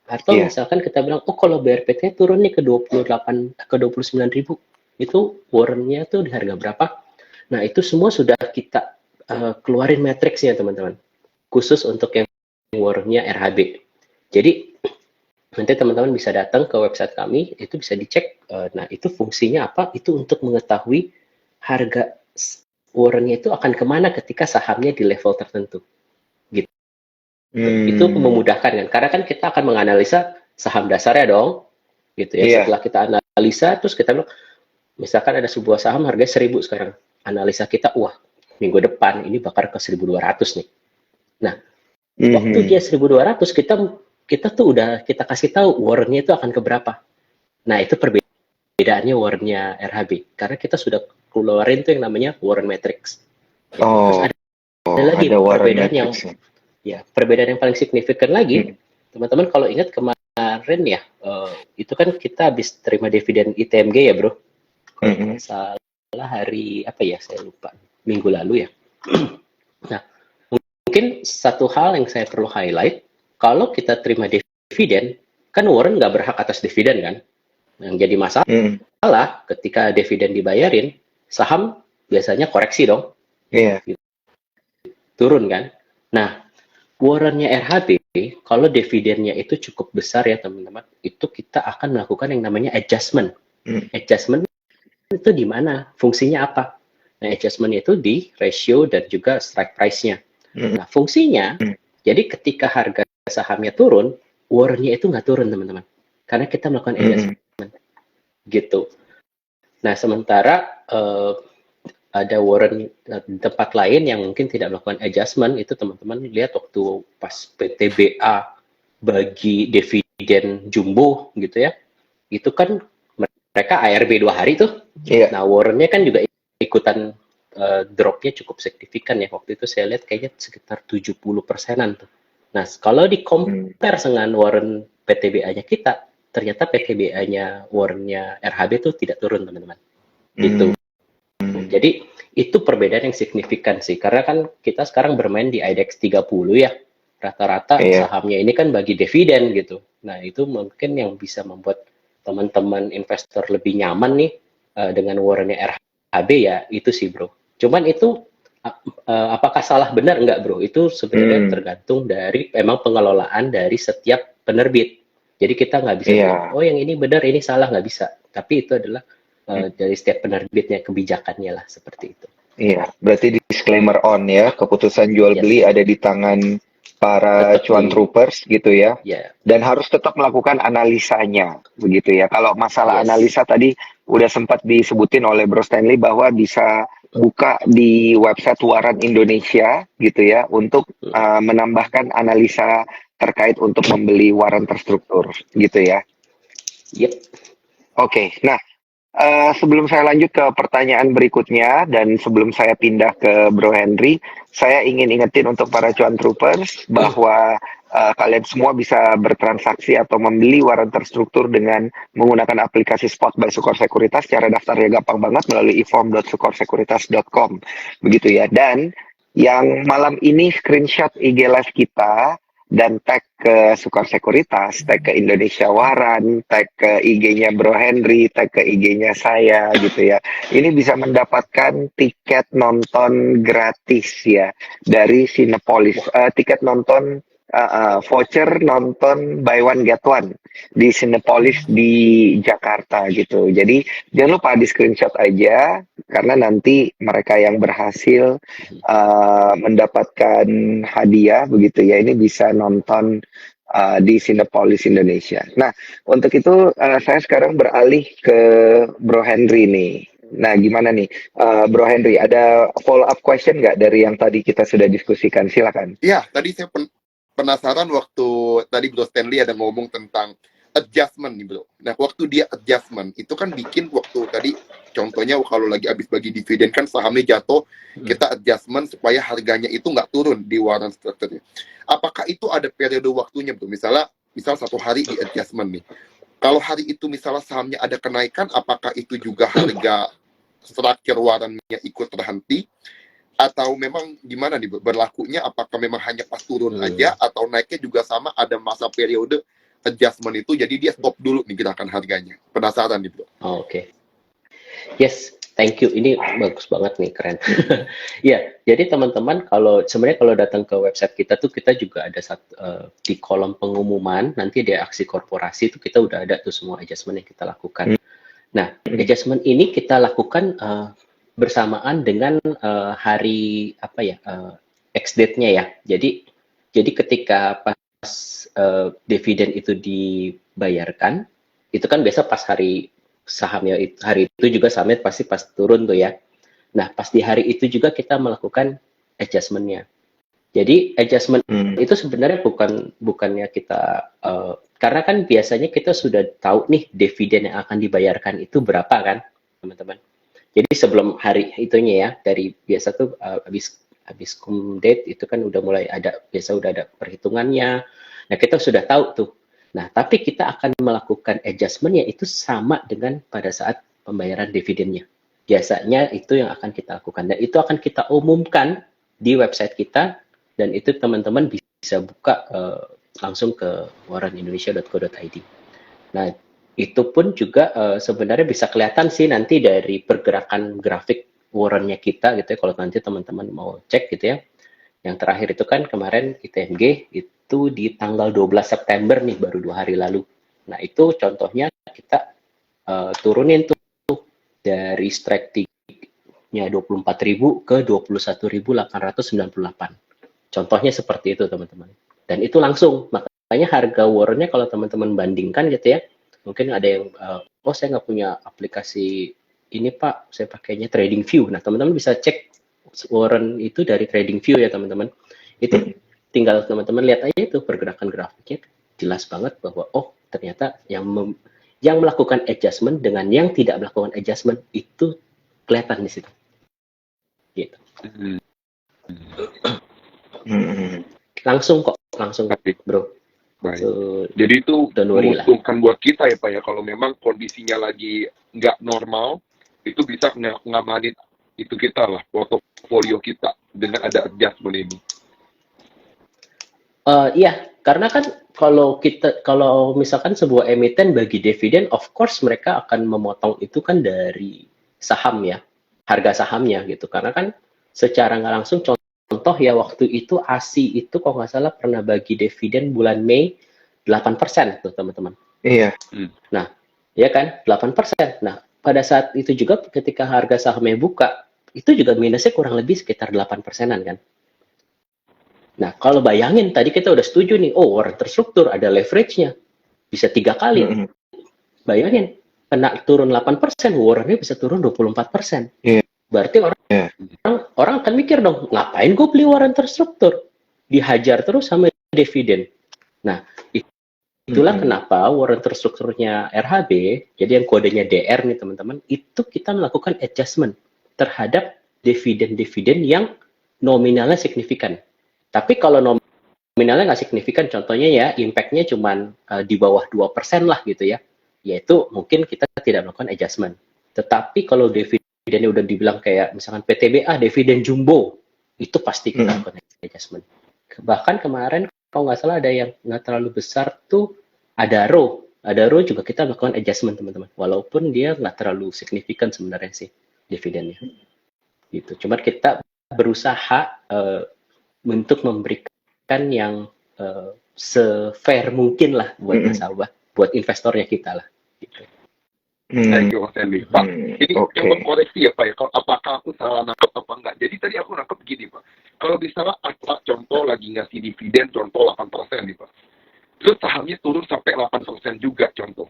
Atau Iya. misalkan kita bilang, oh kalau BRPT turun nih ke 28 ke 29.000, itu warrantnya tuh di harga berapa? Nah itu semua sudah kita keluarin matriksnya teman-teman, khusus untuk yang warrantnya RHB. Jadi nanti teman-teman bisa datang ke website kami, itu bisa dicek. Nah itu fungsinya apa? Itu untuk mengetahui harga warrantnya itu akan kemana ketika sahamnya di level tertentu. Gitu. Itu Hmm. memudahkan kan, karena kan kita akan menganalisa saham dasarnya dong, gitu ya. Iya. Setelah kita analisa, terus kita bilang, misalkan ada sebuah saham harganya 1.000 sekarang, analisa kita, wah minggu depan ini bakal ke 1.200 nih. Nah, waktu dia Mhm. 1.200, kita tuh udah kita kasih tahu warrantnya itu akan ke berapa. Nah, itu perbedaannya warrantnya RHB, karena kita sudah keluarin tuh yang namanya warrant matrix. Gitu. Terus Oh, ada lagi ada warrant perbedaan yang, matrix ya. ya perbedaan yang paling signifikan lagi, Mhm. teman-teman kalau ingat kemarin ya, itu kan kita habis terima dividen ITMG ya bro, kalau nggak Mhm. salah hari apa ya, saya lupa, minggu lalu ya. Nah, mungkin satu hal yang saya perlu highlight, kalau kita terima dividen, kan Warren nggak berhak atas dividen kan. Yang jadi Mhm. masalah ketika dividen dibayarin, saham biasanya koreksi dong, Iya. turun kan. Nah, warrannya RHB, kalau dividennya itu cukup besar ya teman-teman, itu kita akan melakukan yang namanya adjustment. Mhm. Adjustment itu di mana? Fungsinya apa? Nah, adjustment itu di ratio dan juga strike price-nya. Mhm. Nah, fungsinya, jadi ketika harga sahamnya turun, warrannya itu nggak turun, teman-teman. Karena kita melakukan Mhm. adjustment, gitu. Nah, sementara ada warrant di tempat lain yang mungkin tidak melakukan adjustment, itu teman-teman lihat waktu pas PTBA bagi dividen jumbo gitu ya, itu kan mereka ARB 2 hari tuh. Iya. Nah, warrantnya kan juga ikutan dropnya cukup signifikan ya. Waktu itu saya lihat kayaknya sekitar 70%-an tuh. Nah, kalau di Mhm. compare dengan warrant PTBA-nya kita, ternyata PTBA-nya warrantnya RHB tuh tidak turun, teman-teman. Gitu. Mhm. Jadi, itu perbedaan yang signifikan sih. Karena kan kita sekarang bermain di IDX 30 ya. Rata-rata Iya. sahamnya ini kan bagi dividen gitu. Nah, itu mungkin yang bisa membuat teman-teman investor lebih nyaman nih dengan warrantnya RHB ya, itu sih bro. Cuman itu apakah salah benar enggak bro? Itu sebenarnya Mhm. tergantung dari emang pengelolaan dari setiap penerbit. Jadi kita nggak bisa bilang, Iya. oh yang ini benar, ini salah, nggak bisa. Tapi itu adalah dari setiap penerbitnya, kebijakannya lah, seperti itu. Iya, berarti disclaimer on ya, keputusan jual beli Yes, ada di tangan para tetap cuan di, troopers gitu ya. ya, Dan harus tetap melakukan analisanya, begitu ya. Kalau masalah yes. analisa tadi udah sempat disebutin oleh Bro Stanley bahwa bisa buka di website Waran Indonesia gitu ya untuk menambahkan analisa terkait untuk membeli waran terstruktur gitu ya. Yep. Oke, nah sebelum saya lanjut ke pertanyaan berikutnya dan sebelum saya pindah ke Bro Henry, saya ingin ingetin untuk para cuan troopers bahwa kalian semua bisa bertransaksi atau membeli waran terstruktur dengan menggunakan aplikasi Spot by Sukor Sekuritas. Cara daftarnya gampang banget melalui e-form.sukorsekuritas.com. Begitu ya. Dan yang malam ini screenshot IG live kita dan tag ke Sukor Sekuritas, tag ke Indonesia Waran, tag ke IG-nya Bro Henry, tag ke IG-nya saya gitu ya. Ini bisa mendapatkan tiket nonton gratis ya dari Cinepolis. Wah, Tiket nonton voucher nonton buy one get one di Cinepolis di Jakarta gitu. Jadi jangan lupa di screenshot aja karena nanti mereka yang berhasil mendapatkan hadiah begitu ya ini bisa nonton di Cinepolis Indonesia. Nah, untuk itu saya sekarang beralih ke Bro Henry nih. Nah, gimana nih, Bro Henry? Ada follow up question nggak dari yang tadi kita sudah diskusikan? Silakan. Iya, tadi saya penasaran waktu tadi Bro Stanley ada ngomong tentang adjustment nih Bro. Nah, waktu dia adjustment, itu kan bikin waktu tadi, contohnya kalau lagi habis bagi dividen kan sahamnya jatuh, kita adjustment supaya harganya itu nggak turun di waran strukturnya. Apakah itu ada periode waktunya Bro? Misal 1 hari di adjustment nih. Kalau hari itu misalnya sahamnya ada kenaikan, apakah itu juga harga struktur warannya ikut terhenti? Atau memang gimana nih berlakunya, apakah memang hanya pas turun aja atau naiknya juga sama, ada masa periode adjustment itu, jadi dia stop dulu nih gerakan harganya. Penasaran nih bro. Oh, oke. Yes, thank you. Ini bagus banget nih, keren. Ya, jadi teman-teman sebenarnya kalau datang ke website kita tuh kita juga ada di kolom pengumuman nanti ada aksi korporasi itu kita udah ada tuh semua adjustment yang kita lakukan. Nah, adjustment ini kita lakukan bersamaan dengan hari apa ya ex date-nya ya. Jadi ketika pas dividen itu dibayarkan, itu kan biasa pas hari sahamnya hari itu juga sahamnya pasti pas turun tuh ya. Nah, pas di hari itu juga kita melakukan adjustment-nya. Jadi adjustment itu sebenarnya bukannya kita karena kan biasanya kita sudah tahu nih dividen yang akan dibayarkan itu berapa kan, teman-teman. Jadi sebelum hari itunya ya, dari biasa tuh habis cum date itu kan udah mulai biasa udah ada perhitungannya. Nah, kita sudah tahu tuh. Nah, tapi kita akan melakukan adjustment-nya itu sama dengan pada saat pembayaran dividennya. Biasanya itu yang akan kita lakukan. Dan itu akan kita umumkan di website kita, dan itu teman-teman bisa buka langsung ke warrenindonesia.co.id. Nah, itu pun juga sebenarnya bisa kelihatan sih nanti dari pergerakan grafik warrennya kita gitu ya, kalau nanti teman-teman mau cek gitu ya. Yang terakhir itu kan kemarin ITMG itu di tanggal 12 September nih, baru 2 hari lalu. Nah, itu contohnya kita turunin tuh dari strike-nya 24.000 ke 21.898. Contohnya seperti itu, teman-teman. Dan itu langsung, makanya harga warrennya kalau teman-teman bandingkan gitu ya, mungkin ada yang, saya nggak punya aplikasi ini Pak, saya pakainya TradingView. Nah, teman-teman bisa cek warren itu dari TradingView ya teman-teman. Itu tinggal teman-teman lihat aja itu pergerakan grafiknya, jelas banget bahwa ternyata yang melakukan adjustment dengan yang tidak melakukan adjustment itu kelihatan di situ. Gitu. Langsung bro. Baik. So, jadi itu menguntungkan buat kita ya Pak ya, kalau memang kondisinya lagi nggak normal, itu bisa ngamanin itu kita lah, portofolio kita dengan ada adjustment ini. Iya, karena kan kalau misalkan sebuah emiten bagi dividen, of course mereka akan memotong itu kan dari saham ya, harga sahamnya gitu. Karena kan secara nggak langsung, contoh ya waktu itu ASI itu kalau nggak salah pernah bagi dividen bulan Mei 8% tuh teman-teman. Iya. Nah, ya kan 8%. Nah, pada saat itu juga ketika harga sahamnya buka, itu juga minusnya kurang lebih sekitar 8%-an kan. Nah, kalau bayangin tadi kita udah setuju nih, warren terstruktur ada leverage-nya bisa 3 kali. Bayangin, kena turun 8%, warrennya bisa turun 24%. Berarti orang akan mikir dong, ngapain gue beli warren terstruktur? Dihajar terus sama dividen. Nah, itulah kenapa warren terstrukturnya RHB, jadi yang kodenya DR nih teman-teman, itu kita melakukan adjustment terhadap dividen-dividen yang nominalnya signifikan. Tapi kalau nominalnya nggak signifikan, contohnya ya impact-nya cuma di bawah 2% lah gitu ya, yaitu mungkin kita tidak melakukan adjustment. Tetapi kalau dividennya udah dibilang kayak misalkan PTBA, dividen jumbo, itu pasti kita lakukan adjustment. Bahkan kemarin kalau nggak salah ada yang nggak terlalu besar tuh, Adaro juga kita melakukan adjustment teman-teman, walaupun dia nggak terlalu signifikan sebenarnya sih dividennya gitu. Cuma kita berusaha untuk memberikan yang se-fair mungkin lah buat nasabah, buat investornya kita lah gitu. Thank you Mas Hendy. Pak, ini coba koreksi ya Pak ya, apakah aku salah nangkep apa enggak. Jadi tadi aku nangkep gini Pak, kalau misalnya Astra contoh lagi ngasih dividen contoh 8% nih Pak, terus sahamnya turun sampai 8% juga contoh,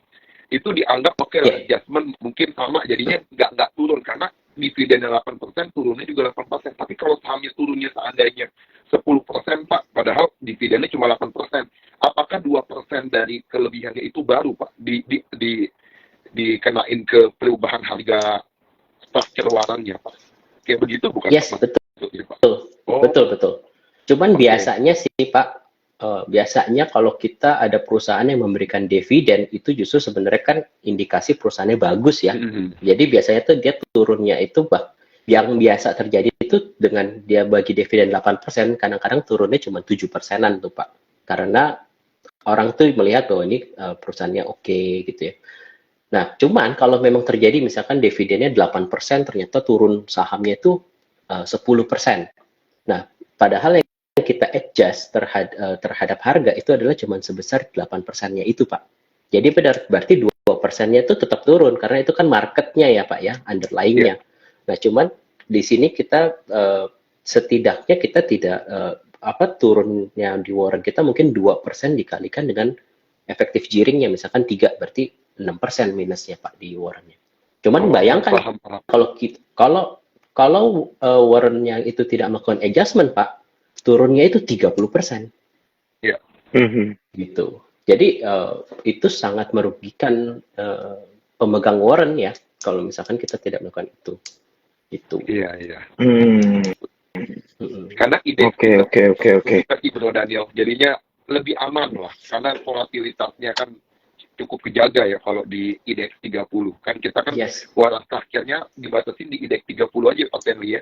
itu dianggap lah adjustment mungkin sama, jadinya nggak turun karena dividennya 8%, turunnya juga 8%. Tapi kalau sahamnya turunnya seandainya 10% Pak, padahal dividennya cuma 8%, apakah 2% dari kelebihannya itu baru Pak dikenain ke perubahan harga structure warrannya Pak? Kayak begitu bukan? Yes, Pak? Betul. Cuman biasanya sih Pak, biasanya kalau kita ada perusahaan yang memberikan dividen, itu justru sebenarnya kan indikasi perusahaannya bagus ya. Jadi biasanya tuh dia turunnya itu yang biasa terjadi itu dengan dia bagi dividen 8%, kadang-kadang turunnya cuma 7%-an tuh Pak. Karena orang tuh melihat bahwa ini perusahaannya oke gitu ya. Nah, cuman kalau memang terjadi misalkan dividennya 8%, ternyata turun sahamnya itu 10%. Nah, padahal yang kita adjust terhadap harga itu adalah cuma sebesar 8%-nya itu, Pak. Jadi berarti 2%-nya itu tetap turun, karena itu kan marketnya ya, Pak ya, underlying-nya. Nah, cuman di sini kita setidaknya kita tidak turunnya di warrant kita mungkin 2% dikalikan dengan efektif gearing-nya, misalkan 3, berarti 6% minusnya Pak di warrant-nya. Cuman bayangkan kalau warrant-nya itu tidak melakukan adjustment Pak, turunnya itu 30%. Iya. Gitu. Jadi itu sangat merugikan pemegang warrant ya, kalau misalkan kita tidak melakukan itu. Itu. Iya. Mm-mm. Karena ide Oke. Bro Daniel, jadinya lebih aman lah, karena volatilitasnya kan cukup kejaga ya kalau di indeks 30. Kan kita kan Yes. warrant akhirnya dibatasin di indeks 30 aja Pak Stanley ya.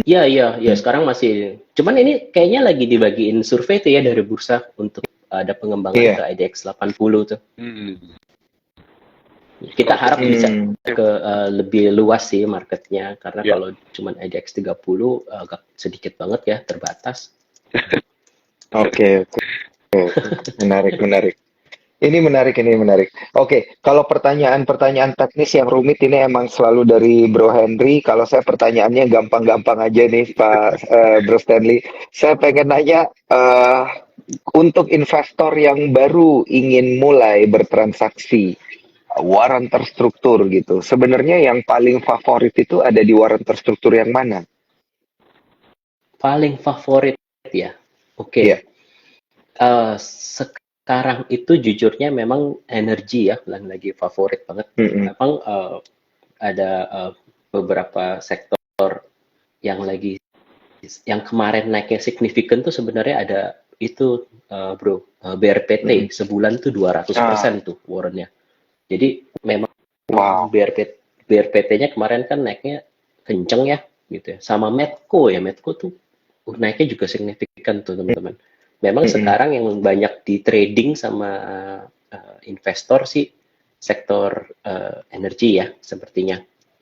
Iya, sekarang masih. Cuman ini kayaknya lagi dibagiin survei tuh ya dari bursa untuk ada pengembangan ke IDX 80 tuh. Kita harap bisa ke lebih luas sih marketnya, karena kalau cuman IDX 30 agak sedikit banget ya, terbatas. Oke. Menarik. Ini menarik. Oke, kalau pertanyaan teknis yang rumit ini emang selalu dari Bro Henry. Kalau saya pertanyaannya gampang-gampang aja nih, Pak Bro Stanley. Saya pengen nanya, untuk investor yang baru ingin mulai bertransaksi warrant terstruktur gitu, sebenarnya yang paling favorit itu ada di warrant terstruktur yang mana? Paling favorit ya, oke. Iya. Sekarang itu jujurnya memang energi ya, lagi favorit banget. Memang ada beberapa sektor yang kemarin naiknya signifikan tuh sebenarnya ada itu bro, BRPT sebulan tuh 200% tuh warrantnya. Jadi memang BRPT-nya kemarin kan naiknya kenceng ya gitu ya. Sama Medco tuh naiknya juga signifikan tuh teman-teman. Memang sekarang yang banyak di trading sama investor sih sektor energi ya sepertinya.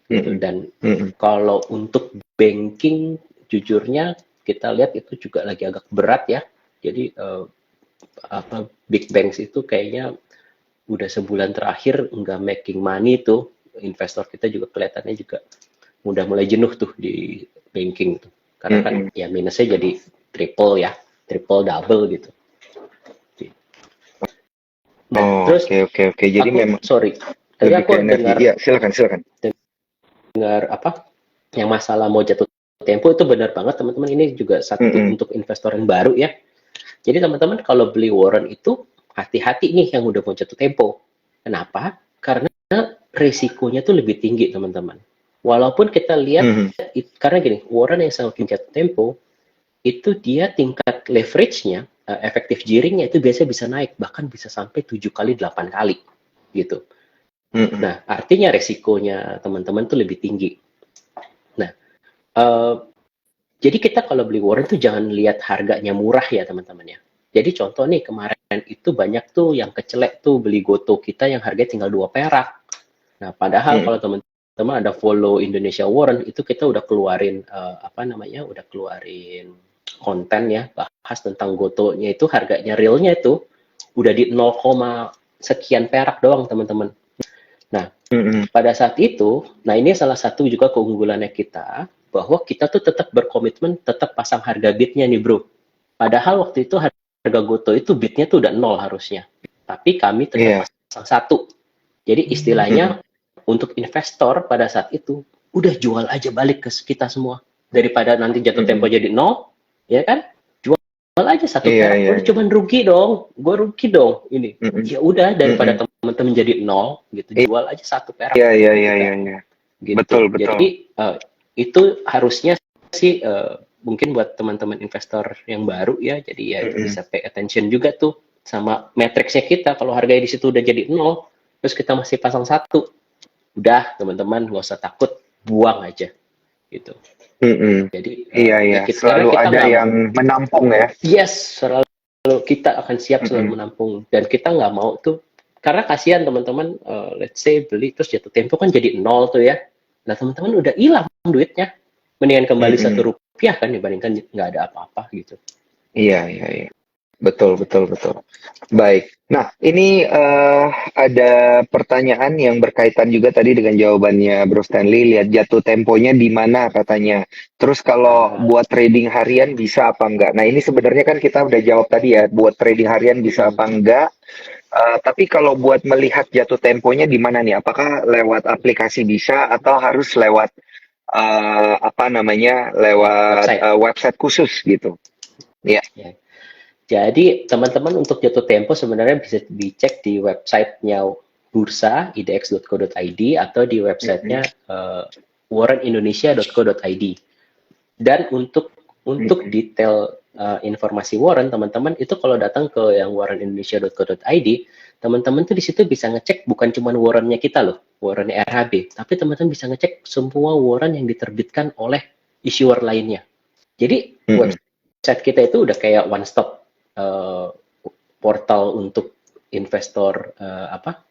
Dan kalau untuk banking jujurnya kita lihat itu juga lagi agak berat ya. Jadi big banks itu kayaknya udah sebulan terakhir nggak making money tuh. Investor kita juga kelihatannya juga udah mulai jenuh tuh di banking tuh. Karena kan ya minusnya jadi triple double gitu. Nah, terus Oke. Jadi memang tadi aku dengar. Iya, silakan. Dengar yang masalah mau jatuh tempo itu benar banget teman-teman. Ini juga satu untuk investor yang baru ya. Jadi teman-teman kalau beli warrant itu hati-hati nih yang udah mau jatuh tempo. Kenapa? Karena risikonya tuh lebih tinggi teman-teman. Walaupun kita lihat karena gini, warrant yang semakin jatuh tempo itu dia tingkat leverage-nya, efektif gearing-nya itu biasanya bisa naik, bahkan bisa sampai 7 kali, 8 kali gitu. Nah, artinya resikonya teman-teman tuh lebih tinggi. Nah, jadi kita kalau beli warrant tuh jangan lihat harganya murah ya teman-teman ya. Jadi contoh nih, kemarin itu banyak tuh yang kecelek tuh beli GoTo kita yang harganya tinggal 2 perak. Nah, padahal kalau teman-teman ada follow Indonesia Warrant, itu kita udah keluarin udah keluarin konten ya, bahas tentang GoTo-nya itu harganya realnya itu udah di 0, sekian perak doang teman-teman. Nah, pada saat itu, nah ini salah satu juga keunggulannya kita, bahwa kita tuh tetap berkomitmen, tetap pasang harga bidnya nih bro. Padahal waktu itu harga GoTo itu bidnya tuh udah 0 harusnya. Tapi kami tetap pasang 1. Jadi istilahnya untuk investor pada saat itu, udah jual aja balik ke kita semua. Daripada nanti jatuh tempo jadi 0, ya kan? Jual aja 1 perak, gue cuma rugi dong. Gue rugi dong ini. Ya udah, daripada teman-teman jadi 0 gitu, jual aja 1 perak. Iya. Gitu. Betul. Jadi itu harusnya sih mungkin buat teman-teman investor yang baru ya, jadi ya bisa pay attention juga tuh sama matriksnya kita. Kalau harganya di situ udah jadi 0, terus kita masih pasang 1, udah teman-teman nggak usah takut, buang aja gitu. Jadi Iya. Selalu kita ada yang menampung ya. Yes, selalu kalau kita akan siap selalu menampung, dan kita nggak mau tuh, karena kasihan teman-teman, let's say beli terus jatuh tempo kan jadi nol tuh ya. Nah teman-teman udah hilang duitnya, mendingan kembali Rp1 kan dibandingkan nggak ada apa-apa gitu. Iya, iya, iya. Betul, betul, betul. Baik. Nah, ini ada pertanyaan yang berkaitan juga tadi dengan jawabannya Bro Stanley. Lihat jatuh temponya di mana katanya. Terus kalau buat trading harian bisa apa enggak? Nah, ini sebenarnya kan kita udah jawab tadi ya. Buat trading harian bisa apa enggak? Tapi kalau buat melihat jatuh temponya di mana nih? Apakah lewat aplikasi bisa atau harus lewat apa namanya? Lewat website khusus gitu? Iya. Ya. Jadi teman-teman untuk jatuh tempo sebenarnya bisa dicek di websitenya bursa idx.co.id atau di websitenya warrenindonesia.co.id. Dan untuk detail informasi Warren, teman-teman itu kalau datang ke yang warrenindonesia.co.id, teman-teman tuh di situ bisa ngecek bukan cuma warrennya kita loh, warren RHB, tapi teman-teman bisa ngecek semua warren yang diterbitkan oleh issuer lainnya. Jadi website kita itu udah kayak one stop portal untuk investor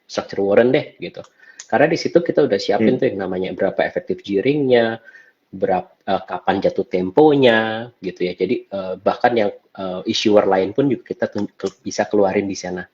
structure warrant deh gitu. Karena di situ kita udah siapin tuh yang namanya berapa efektif gearingnya, berapa kapan jatuh temponya gitu ya. Jadi bahkan yang issuer lain pun juga kita bisa keluarin di sana.